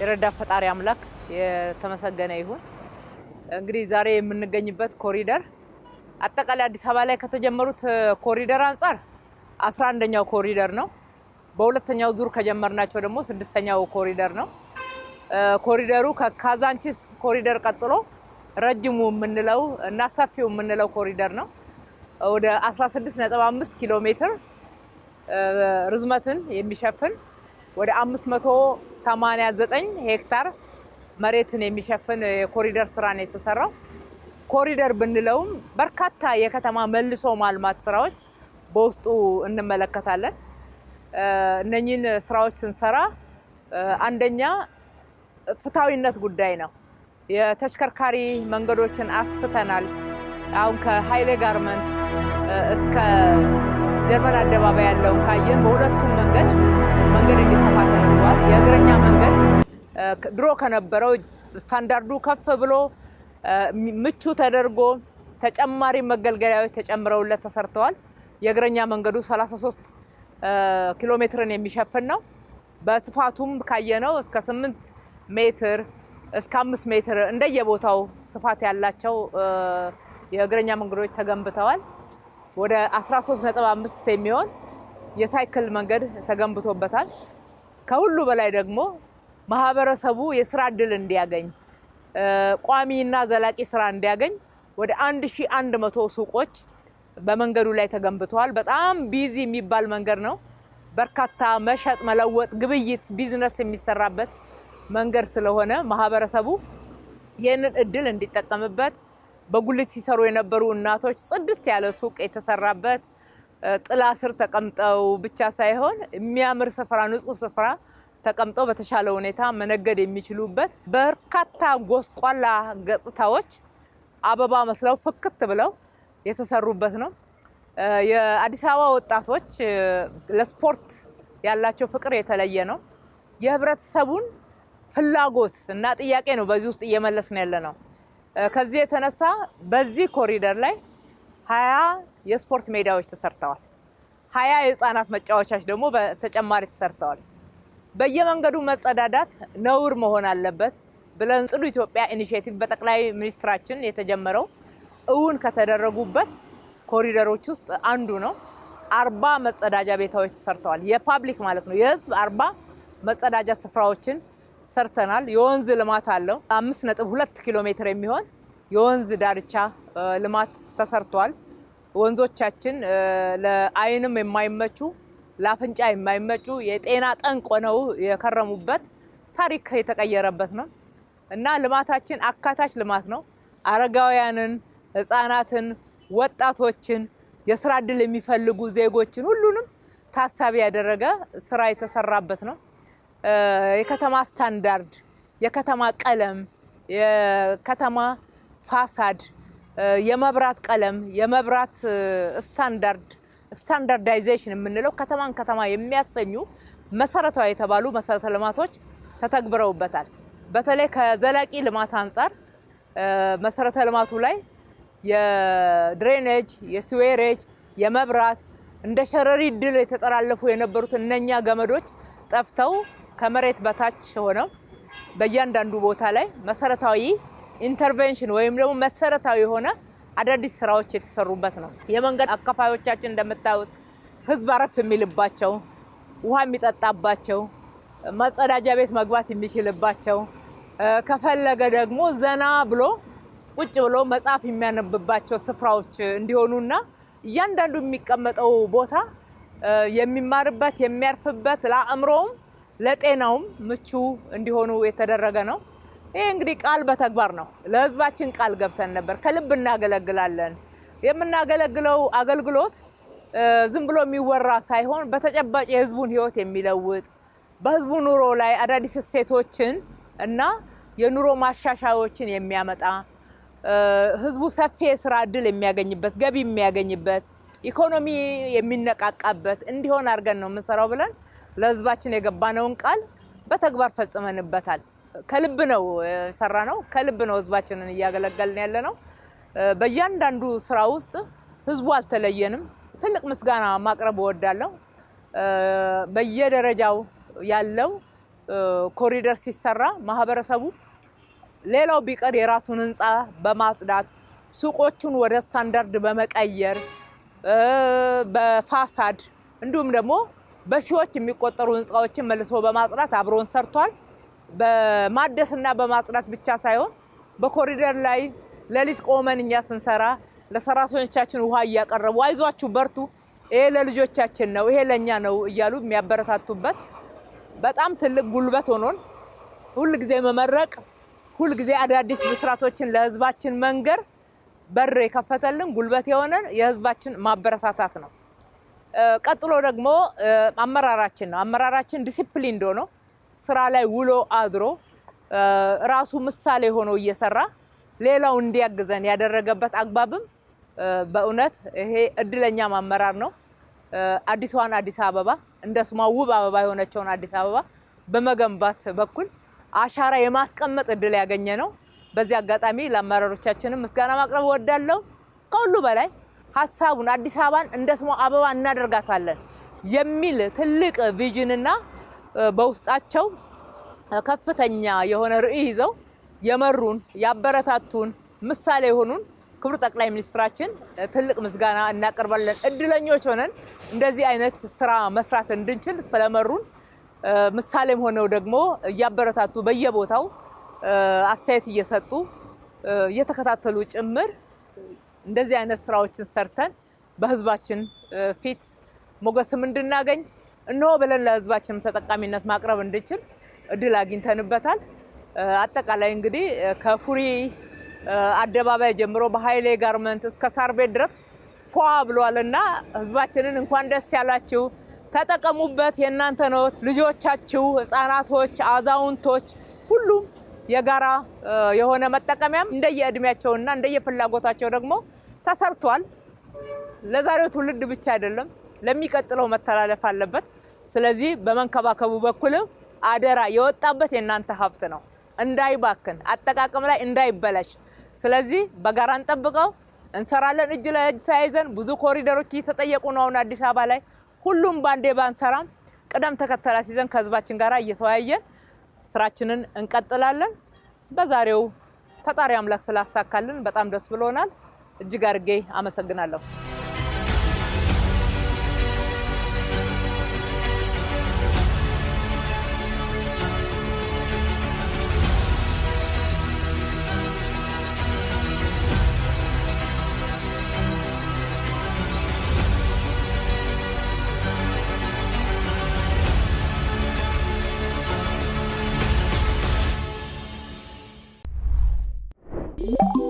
የረዳ ፈጣሪ አምላክ የተመሰገነ ይሁን። እንግዲህ ዛሬ የምንገኝበት ኮሪደር አጠቃላይ አዲስ አበባ ላይ ከተጀመሩት ኮሪደር አንፃር 11ኛው ኮሪደር ነው። በሁለተኛው ዙር ከጀመርናቸው ደግሞ 6ኛው ኮሪደር ነው። ኮሪደሩ ከካዛንቺስ ኮሪደር ቀጥሎ ረጅሙ የምንለው እና ሰፊው የምንለው ኮሪደር ነው። ወደ 16.5 ኪሎ ሜትር ርዝመትን የሚሸፍን ወደ 589 ሄክታር መሬትን የሚሸፍን የኮሪደር ስራ ነው የተሰራው። ኮሪደር ብንለውም በርካታ የከተማ መልሶ ማልማት ስራዎች በውስጡ እንመለከታለን። እነኚህን ስራዎች ስንሰራ አንደኛ ፍትሃዊነት ጉዳይ ነው። የተሽከርካሪ መንገዶችን አስፍተናል። አሁን ከኃይሌ ጋርመንት እስከ ጀርመን አደባባይ ያለውን ካየን በሁለቱም መንገድ እንዲሰፋ ተደርጓል። የእግረኛ መንገድ ድሮ ከነበረው ስታንዳርዱ ከፍ ብሎ ምቹ ተደርጎ ተጨማሪ መገልገያዎች ተጨምረውለት ተሰርተዋል። የእግረኛ መንገዱ 33 ኪሎ ሜትርን የሚሸፍን ነው። በስፋቱም ካየነው እስከ 8 ሜትር እስከ 5 ሜትር እንደየቦታው ስፋት ያላቸው የእግረኛ መንገዶች ተገንብተዋል። ወደ 13.5 የሚሆን የሳይክል መንገድ ተገንብቶበታል። ከሁሉ በላይ ደግሞ ማህበረሰቡ የስራ እድል እንዲያገኝ ቋሚና ዘላቂ ስራ እንዲያገኝ ወደ 1100 ሱቆች በመንገዱ ላይ ተገንብተዋል። በጣም ቢዚ የሚባል መንገድ ነው። በርካታ መሸጥ፣ መለወጥ፣ ግብይት፣ ቢዝነስ የሚሰራበት መንገድ ስለሆነ ማህበረሰቡ ይህንን እድል እንዲጠቀምበት በጉልት ሲሰሩ የነበሩ እናቶች ጽድት ያለ ሱቅ የተሰራበት ጥላ ስር ተቀምጠው ብቻ ሳይሆን የሚያምር ስፍራ፣ ንጹህ ስፍራ ተቀምጠው በተሻለ ሁኔታ መነገድ የሚችሉበት በርካታ ጎስቋላ ገጽታዎች አበባ መስለው ፍክት ብለው የተሰሩበት ነው። የአዲስ አበባ ወጣቶች ለስፖርት ያላቸው ፍቅር የተለየ ነው። የህብረተሰቡን ፍላጎት እና ጥያቄ ነው በዚህ ውስጥ እየመለስን ያለ ነው። ከዚህ የተነሳ በዚህ ኮሪደር ላይ 20 የስፖርት ሜዳዎች ተሰርተዋል። 20 የህፃናት መጫወቻዎች ደግሞ በተጨማሪ ተሰርተዋል። በየመንገዱ መጸዳዳት ነውር መሆን አለበት ብለን ጽዱ ኢትዮጵያ ኢኒሼቲቭ በጠቅላይ ሚኒስትራችን የተጀመረው እውን ከተደረጉበት ኮሪደሮች ውስጥ አንዱ ነው። 40 መጸዳጃ ቤታዎች ተሰርተዋል። የፓብሊክ ማለት ነው፣ የህዝብ 40 መጸዳጃ ስፍራዎችን ሰርተናል። የወንዝ ልማት አለው። 5.2 ኪሎ ሜትር የሚሆን የወንዝ ዳርቻ ልማት ተሰርቷል። ወንዞቻችን ለአይንም የማይመቹ ለአፍንጫ የማይመቹ የጤና ጠንቅ ሆነው የከረሙበት ታሪክ የተቀየረበት ነው እና ልማታችን አካታች ልማት ነው። አረጋውያንን፣ ህፃናትን፣ ወጣቶችን፣ የስራ እድል የሚፈልጉ ዜጎችን ሁሉንም ታሳቢ ያደረገ ስራ የተሰራበት ነው። የከተማ ስታንዳርድ፣ የከተማ ቀለም፣ የከተማ ፋሳድ፣ የመብራት ቀለም፣ የመብራት ስታንዳርዳይዜሽን የምንለው ከተማን ከተማ የሚያሰኙ መሰረታዊ የተባሉ መሰረተ ልማቶች ተተግብረውበታል። በተለይ ከዘላቂ ልማት አንፃር መሰረተ ልማቱ ላይ የድሬኔጅ፣ የስዌሬጅ፣ የመብራት እንደ ሸረሪት ድል የተጠላለፉ የነበሩት እነኛ ገመዶች ጠፍተው ከመሬት በታች ሆነው በእያንዳንዱ ቦታ ላይ መሰረታዊ ኢንተርቬንሽን ወይም ደግሞ መሰረታዊ የሆነ አዳዲስ ስራዎች የተሰሩበት ነው። የመንገድ አካፋዮቻችን እንደምታዩት ህዝብ አረፍ የሚልባቸው፣ ውሃ የሚጠጣባቸው፣ መጸዳጃ ቤት መግባት የሚችልባቸው፣ ከፈለገ ደግሞ ዘና ብሎ ቁጭ ብሎ መጽሐፍ የሚያነብባቸው ስፍራዎች እንዲሆኑና እያንዳንዱ የሚቀመጠው ቦታ የሚማርበት የሚያርፍበት ለአእምሮውም ለጤናውም ምቹ እንዲሆኑ የተደረገ ነው። ይሄ እንግዲህ ቃል በተግባር ነው። ለህዝባችን ቃል ገብተን ነበር። ከልብ እናገለግላለን። የምናገለግለው አገልግሎት ዝም ብሎ የሚወራ ሳይሆን በተጨባጭ የህዝቡን ህይወት የሚለውጥ በህዝቡ ኑሮ ላይ አዳዲስ እሴቶችን እና የኑሮ ማሻሻያዎችን የሚያመጣ ህዝቡ ሰፊ የስራ እድል የሚያገኝበት፣ ገቢ የሚያገኝበት፣ ኢኮኖሚ የሚነቃቃበት እንዲሆን አድርገን ነው የምንሰራው ብለን ለህዝባችን የገባነውን ቃል በተግባር ፈጽመንበታል። ከልብ ነው የሰራነው። ከልብ ነው ህዝባችንን እያገለገልን ያለነው። በእያንዳንዱ ስራ ውስጥ ህዝቡ አልተለየንም። ትልቅ ምስጋና ማቅረብ እወዳለሁ። በየደረጃው ያለው ኮሪደር ሲሰራ ማህበረሰቡ ሌላው ቢቀር የራሱን ህንፃ በማጽዳት ሱቆቹን ወደ ስታንዳርድ በመቀየር በፋሳድ እንዲሁም ደግሞ በሺዎች የሚቆጠሩ ህንፃዎችን መልሶ በማጽዳት አብሮን ሰርቷል። በማደስና በማጽዳት ብቻ ሳይሆን በኮሪደር ላይ ሌሊት ቆመን እኛ ስንሰራ ለሰራተኞቻችን ውሃ እያቀረቡ አይዟችሁ በርቱ፣ ይሄ ለልጆቻችን ነው፣ ይሄ ለኛ ነው እያሉ የሚያበረታቱበት በጣም ትልቅ ጉልበት ሆኖን ሁሉ ጊዜ መመረቅ፣ ሁሉ ጊዜ አዳዲስ ምስራቶችን ለህዝባችን መንገር በር የከፈተልን ጉልበት የሆነን የህዝባችን ማበረታታት ነው። ቀጥሎ ደግሞ አመራራችን ነው። አመራራችን ዲሲፕሊን ሆኖ ስራ ላይ ውሎ አድሮ ራሱ ምሳሌ ሆኖ እየሰራ ሌላው እንዲያግዘን ያደረገበት አግባብም በእውነት ይሄ እድለኛ አመራር ነው። አዲሷን አዲስ አበባ እንደ ስሟ ውብ አበባ የሆነችውን አዲስ አበባ በመገንባት በኩል አሻራ የማስቀመጥ እድል ያገኘ ነው። በዚህ አጋጣሚ ለአመራሮቻችንም ምስጋና ማቅረብ እወዳለሁ። ከሁሉ በላይ ሀሳቡን አዲስ አበባን እንደ ስሟ አበባ እናደርጋታለን የሚል ትልቅ ቪዥንና በውስጣቸው ከፍተኛ የሆነ ራዕይ ይዘው የመሩን ያበረታቱን ምሳሌ የሆኑን ክቡር ጠቅላይ ሚኒስትራችን ትልቅ ምስጋና እናቀርባለን። እድለኞች ሆነን እንደዚህ አይነት ስራ መስራት እንድንችል ስለመሩን ምሳሌም ሆነው ደግሞ እያበረታቱ በየቦታው አስተያየት እየሰጡ እየተከታተሉ ጭምር እንደዚህ አይነት ስራዎችን ሰርተን በህዝባችን ፊት ሞገስም እንድናገኝ እነሆ ብለን ለህዝባችን ተጠቃሚነት ማቅረብ እንድንችል እድል አግኝተንበታል። አጠቃላይ እንግዲህ ከፉሪ አደባባይ ጀምሮ በኃይሌ ጋርመንት እስከ ሳር ቤት ድረስ ፏ ብሏልና ህዝባችንን እንኳን ደስ ያላችሁ፣ ተጠቀሙበት፣ የእናንተ ነው። ልጆቻችሁ፣ ህፃናቶች፣ አዛውንቶች ሁሉም የጋራ የሆነ መጠቀሚያም እንደየእድሜያቸውና እንደየፍላጎታቸው ደግሞ ተሰርቷል። ለዛሬው ትውልድ ብቻ አይደለም ለሚቀጥለው መተላለፍ አለበት። ስለዚህ በመንከባከቡ በኩል አደራ የወጣበት የእናንተ ሀብት ነው፣ እንዳይባክን አጠቃቀም ላይ እንዳይበላሽ። ስለዚህ በጋራ እንጠብቀው፣ እንሰራለን እጅ ለእጅ ተያይዘን። ብዙ ኮሪደሮች እየተጠየቁ ነው አሁን አዲስ አበባ ላይ። ሁሉም ባንዴ ባንሰራም ቅደም ተከተል ይዘን ከህዝባችን ጋር እየተወያየን ስራችንን እንቀጥላለን። በዛሬው ፈጣሪ አምላክ ስላሳካልን በጣም ደስ ብሎናል። እጅግ አድርጌ አመሰግናለሁ። you